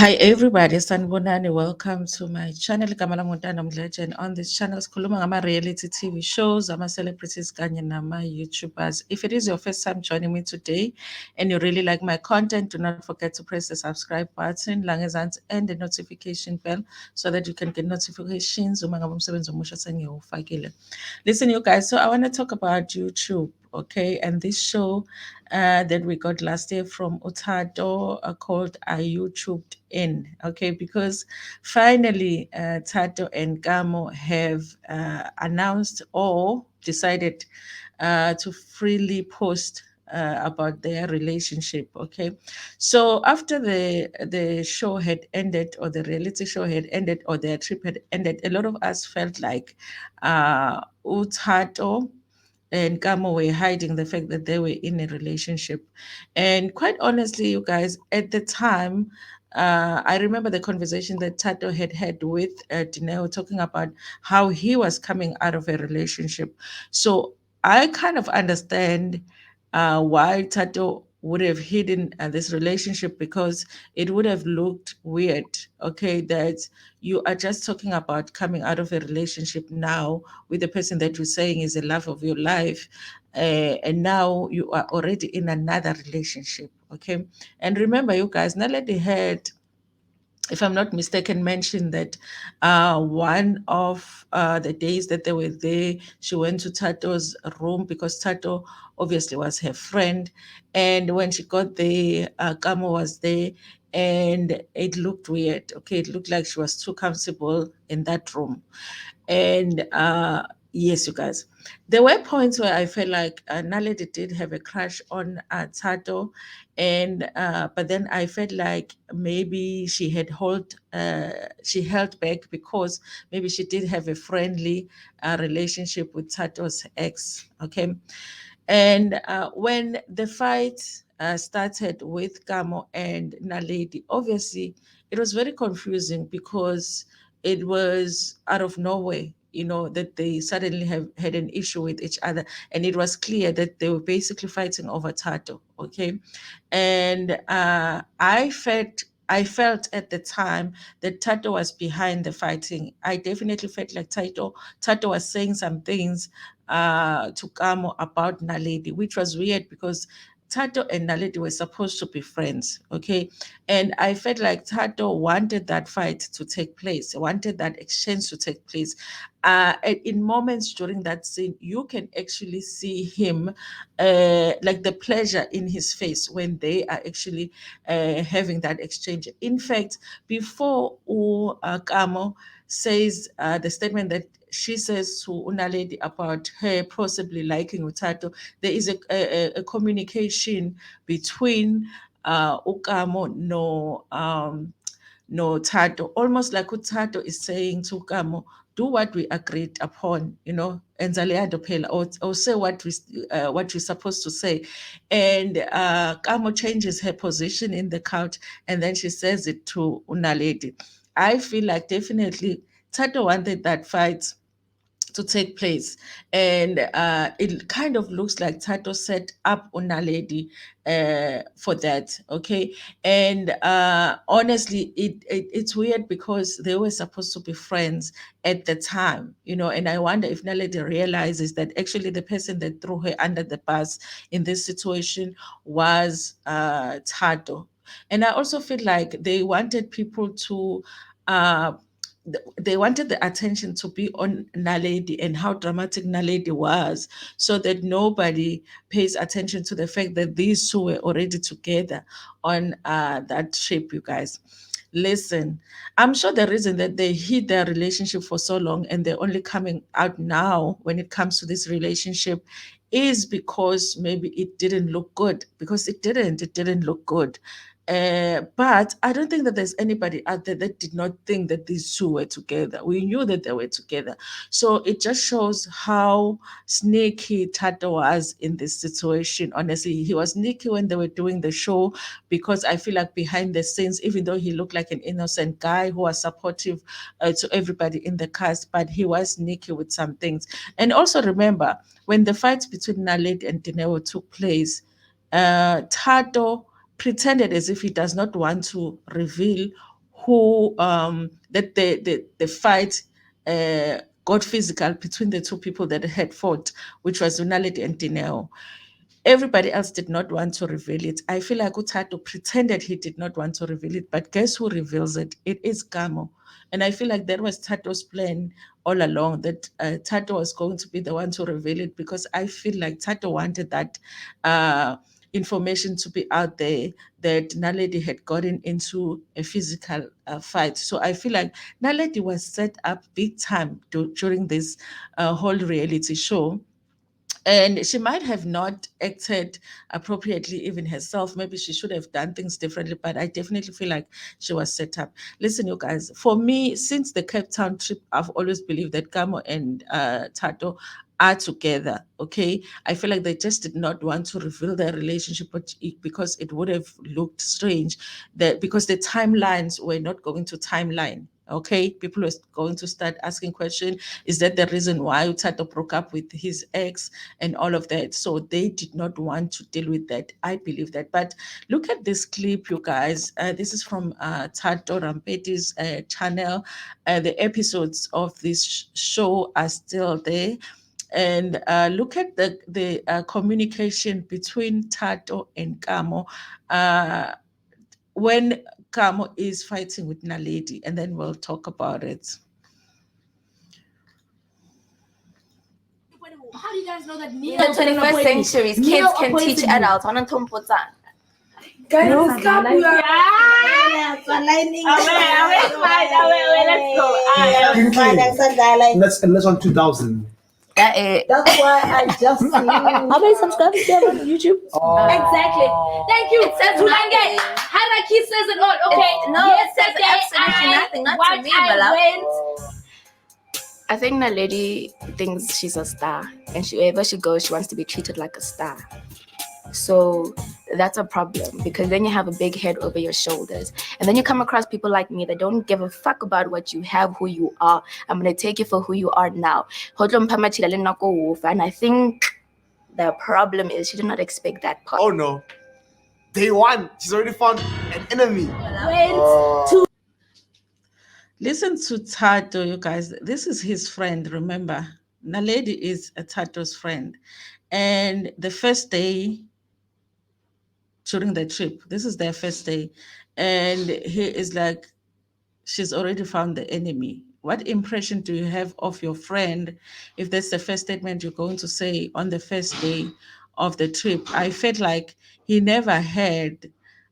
Hi everybody, Sanibonani. Welcome to my channel. Igama lami Ntando Mdletshe, and on this channel sikhuluma ngama-reality TV shows, ama-celebrities kanye nama-YouTubers. If it is your first time joining me today and you really like my content, do not forget to press the subscribe button and the notification bell so that you can get notifications uma ngabe umsebenzi omusha sengiwufakile. Listen, you guys, so I want to talk about YouTube, okay? And this show that we got last year from Tato called I YouTubed In, okay? Because finally, Tato and Kamo have announced or decided to freely post about their relationship. Okay, so after the show had ended, or the reality show had ended, or their trip had ended, a lot of us felt like Utato and Kamo were hiding the fact that they were in a relationship. And quite honestly, you guys, at the time, I remember the conversation that Tato had with Dineo, talking about how he was coming out of a relationship. So I kind of understand why Tato would have hidden this relationship, because it would have looked weird. Okay, that you are just talking about coming out of a relationship now with the person that you're saying is the love of your life, and now you are already in another relationship. Okay, and remember, you guys, Naledi had, if I'm not mistaken, mentioned that one of the days that they were there, she went to Tato's room because Tato obviously was her friend. And when she got there, Kamo was there, and it looked weird. Okay, it looked like she was too comfortable in that room. And yes, you guys, there were points where I felt like Naledi did have a crush on Tato, and but then I felt like maybe she held back because maybe she did have a friendly relationship with Tato's ex. Okay, and when the fight started with Kamo and Naledi, obviously it was very confusing because it was out of nowhere, that they suddenly have had an issue with each other. And it was clear that they were basically fighting over Tato. Okay. And I felt at the time that Tato was behind the fighting. I definitely felt like Tato was saying some things to Kamo about Naledi, which was weird because Tato and Naledi were supposed to be friends, okay? And I felt like Tato wanted that fight to take place, wanted that exchange to take place. And in moments during that scene, you can actually see him, like the pleasure in his face when they are actually having that exchange. In fact, before Kamo says the statement that she says to Unaledi about her possibly liking Utato, there is a communication between Ukamo no Tato, almost like Tato is saying to Kamo, do what we agreed upon, and or say what you're supposed to say. And Kamo changes her position in the couch, and then she says it to Unaledi. I feel like definitely Tato wanted that fight to take place. And it kind of looks like Tato set up Unaledi for that. Okay. And honestly, it's weird because they were supposed to be friends at the time, and I wonder if Naledi realizes that actually the person that threw her under the bus in this situation was Tato. And I also feel like they wanted people to uh, they wanted the attention to be on Naledi and how dramatic Naledi was, so that nobody pays attention to the fact that these two were already together on that trip, you guys. Listen, I'm sure the reason that they hid their relationship for so long and they're only coming out now when it comes to this relationship is because maybe it didn't look good, because it didn't look good. But I don't think that there's anybody out there that did not think that these two were together. We knew that they were together. So it just shows how sneaky Tato was in this situation. Honestly, he was sneaky when they were doing the show, because I feel like behind the scenes, even though he looked like an innocent guy who was supportive to everybody in the cast, but he was sneaky with some things. And also remember, when the fights between Naledi and Dineo took place, Tato pretended as if he does not want to reveal who that the fight got physical between the two people that had fought, which was Naledi and Dineo. Everybody else did not want to reveal it. I feel like Tato pretended he did not want to reveal it, but guess who reveals it? It is Kamo. And I feel like that was Tato's plan all along, that Tato was going to be the one to reveal it, because I feel like Tato wanted that information to be out there, that Naledi had gotten into a physical fight. So I feel like Naledi was set up big time during this whole reality show. And she might have not acted appropriately even herself. Maybe she should have done things differently, but I definitely feel like she was set up. Listen, you guys, for me, since the Cape Town trip, I've always believed that Kamo and Tato are together. Okay, I feel like they just did not want to reveal their relationship, but because it would have looked strange, that because the timelines were not going to timeline. Okay, people were going to start asking questions. Is that the reason why Tato broke up with his ex and all of that? So they did not want to deal with that. I believe that. But look at this clip, you guys. This is from Tato Rampeti's channel. The episodes of this show are still there. And look at the communication between Tato and Kamo when Kamo is fighting with Naledi, and then we'll talk about it. How do you guys know that in the 21st century, kids can teach adults? Guys, let's on 2000. That's why I just see. How many subscribers do you have on YouTube? Exactly. Thank you. It says Hulange. Haraki says it all. Okay. No, yes, it says absolutely nothing. Not to me, but I think Naledi thinks she's a star, and wherever she goes, she wants to be treated like a star. So that's a problem, because then you have a big head over your shoulders, and then you come across people like me that don't give a fuck about what you have, who you are. I'm gonna take you for who you are now. And I think the problem is she did not expect that part. Oh no. Day one, she's already found an enemy. Listen to Tato, you guys. This is his friend, remember. Naledi is a Tato's friend. And the first day during the trip, this is their first day, and he is like, she's already found the enemy. What impression do you have of your friend if that's the first statement you're going to say on the first day of the trip? I felt like he never had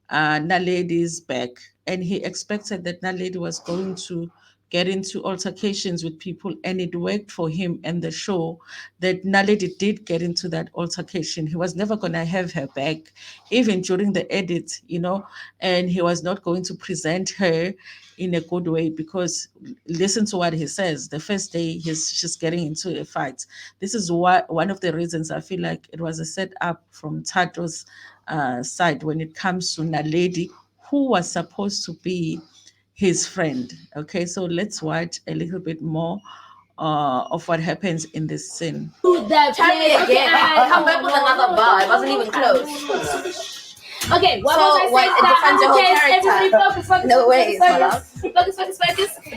Naledi's back, and he expected that Naledi was going to get into altercations with people, and it worked for him and the show that Naledi did get into that altercation. He was never going to have her back, even during the edit, and he was not going to present her in a good way, because listen to what he says. The first day she's getting into a fight. This is one of the reasons I feel like it was a setup from Tato's side when it comes to Naledi, who was supposed to be his friend. Okay, so let's watch a little bit more of what happens in this scene. Try me again. Come back with another bar. It wasn't even close. Okay, what was I saying? Everybody focus. No way. Focus.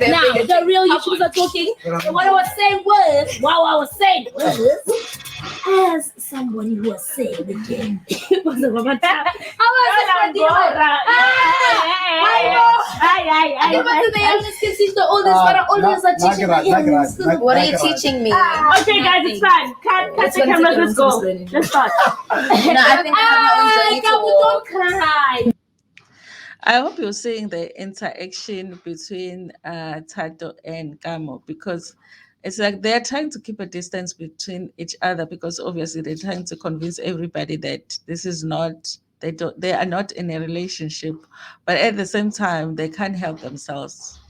Now, the real YouTubers are talking. And what I was saying was, as someone who was saying again, it was about my time. I was the youngest kids teach the oldest, but the oldest are teaching the youngest. What are you teaching me? Okay, guys, it's fine. Cut the camera. Let's go. Let's start. No, I think I have my own journey to don't cry. I hope you're seeing the interaction between Tato and Kamo, because it's like they're trying to keep a distance between each other, because obviously they're trying to convince everybody that this is not, they are not in a relationship, but at the same time they can't help themselves.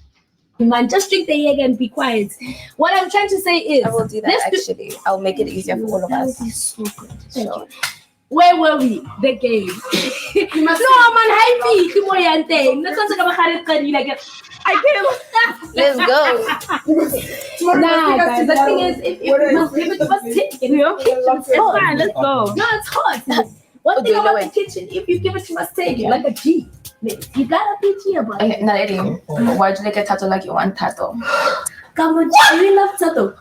Man, just drink the egg and be quiet. What I'm trying to say is, I will do that actually. I'll make it easier for all of us. That would be so good. Thank you. Where were we? The game. No, man, happy. I can't. Let's go. Nah, guys, the thing is, if you must give it to us, it's fine. Let's go. No, it's hot. One thing about the kitchen, if you give it to us, take it like a G. You got a picture about Okay, Naledi, why'd you look at Tato like you want Tato? Kamo, do you love Tato?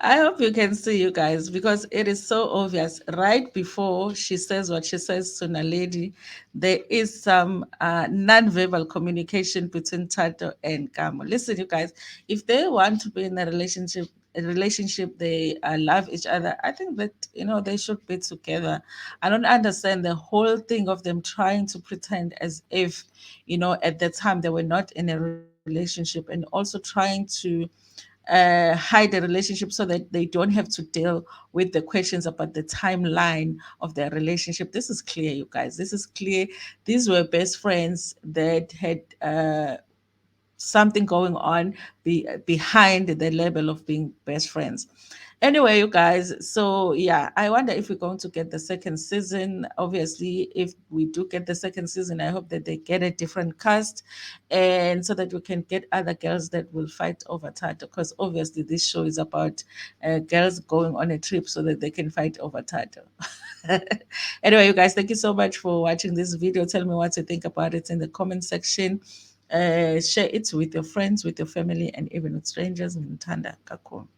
I hope you can see, you guys, because it is so obvious. Right before she says what she says to Naledi, there is some non-verbal communication between Tato and Kamo. Listen, you guys, if they want to be in a relationship, they love each other. I think that they should be together. I don't understand the whole thing of them trying to pretend as if at the time they were not in a relationship, and also trying to hide the relationship so that they don't have to deal with the questions about the timeline of their relationship. This is clear, you guys. This is clear. These were best friends that had something going on behind the level of being best friends. Anyway, you guys, so yeah, I wonder if we're going to get the second season. Obviously, if we do get the second season, I hope that they get a different cast, and so that we can get other girls that will fight over Tato, because obviously this show is about girls going on a trip so that they can fight over Tato. Anyway, you guys, thank you so much for watching this video. Tell me what you think about it in the comment section. Share it with your friends, with your family, and even with strangers. Ntando. Kakho.